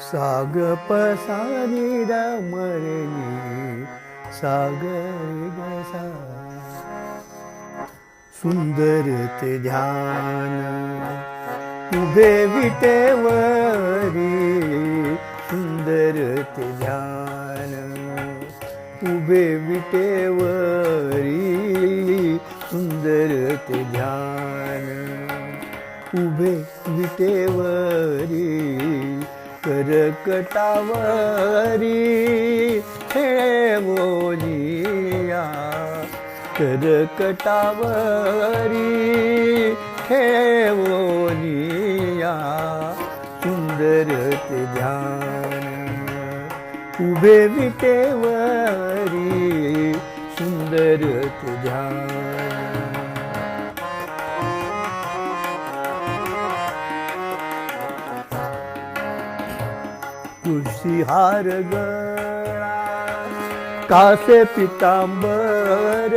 साग पसानी मरणी सागर गसा सुंदर ते ध्यान उभे विटेवरी सुंदर ते ध्यान उभे विटेवरी सुंदर ते ध्यान उभे विटेवरी करकटावरी खेळवोनिया करकटावरी खेळवोनिया सुंदर ते ध्यान उभे विटेवरी सुंदर ते ध्यान तुळशी हार गळा कासे पितांबर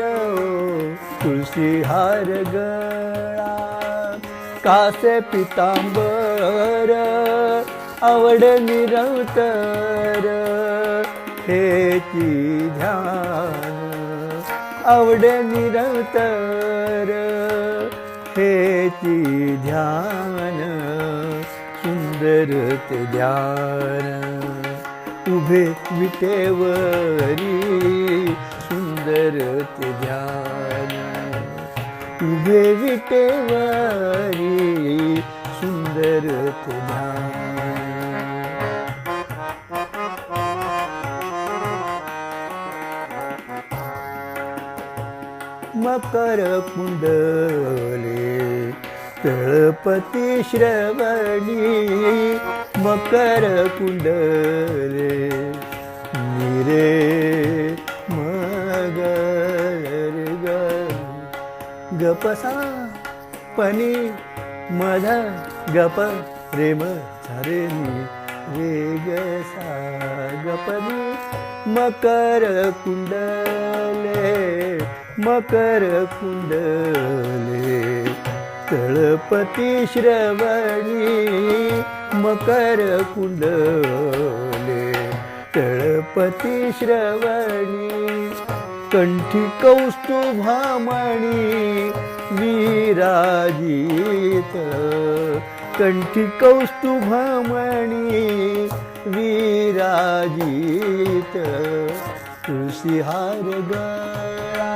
तुळशी हार गळा कासे पितांबर आवड निरंतर हेची ध्यान आवड निरंतर हेची ध्यान सुंदर ते ध्यान उभे विटेवरी सुंदर ते ध्यान उभे विटेवरी सुंदर ते ध्यान मकर कुंडले तळपती श्रवणी मकर कुंडले निरे मगर गपसा पनी मध गप प्रेम सारे रे गसा गपनी मकर कुंडले मकर कुंडले तळपती श्रवणी मकर कुंडले तळपती श्रवणी कंठी कौस्तुभामणी विराजित कंठी कौस्तुभामणी विराजित तुळशी हार गळा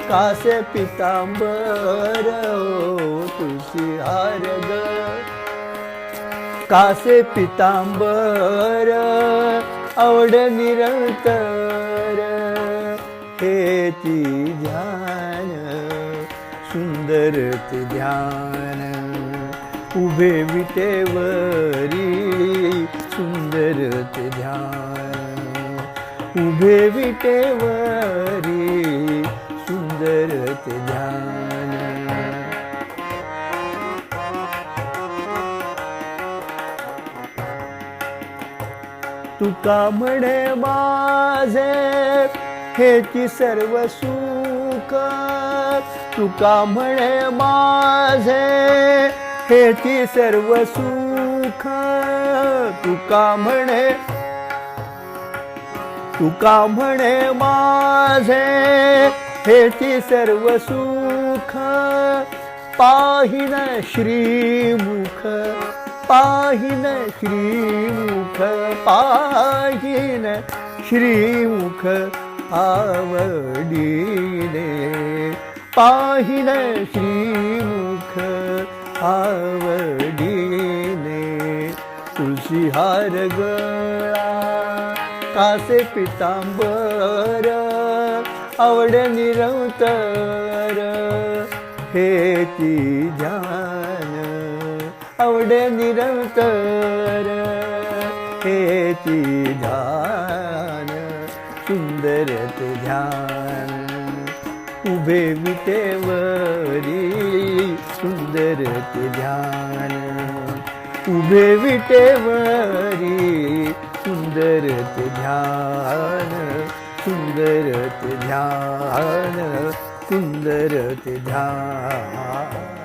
कासे पितांबर तुळशी हार कासे पितांबर आवड निरंतर हेची ध्यान सुंदर ते ध्यान उभे विटेवरी सुंदर ते ध्यान उभे विटेवरी सुंदर ते ध्यान तुका म्हणे माझे हेची सर्व सुख तुका म्हणे माझे हेची सर्व सुख तुका म्हणे माझे हेची सर्व सुख पाहिन श्रीमुख पाहिन श्रीमुख पाहिन श्रीमुख आवडीने पाहिन श्रीमुख आवडीने तुळशी हार गळा कासे पितांबर आवड निरंतर हेची ध्यान आवड निरंतर हेची ध्यान सुंदर ते ध्यान उभे विटेवरी सुंदर ते ध्यान उभे विटेवरी सुंदर ते ध्यान सुंदर ते ध्यान सुंदर ते ध्यान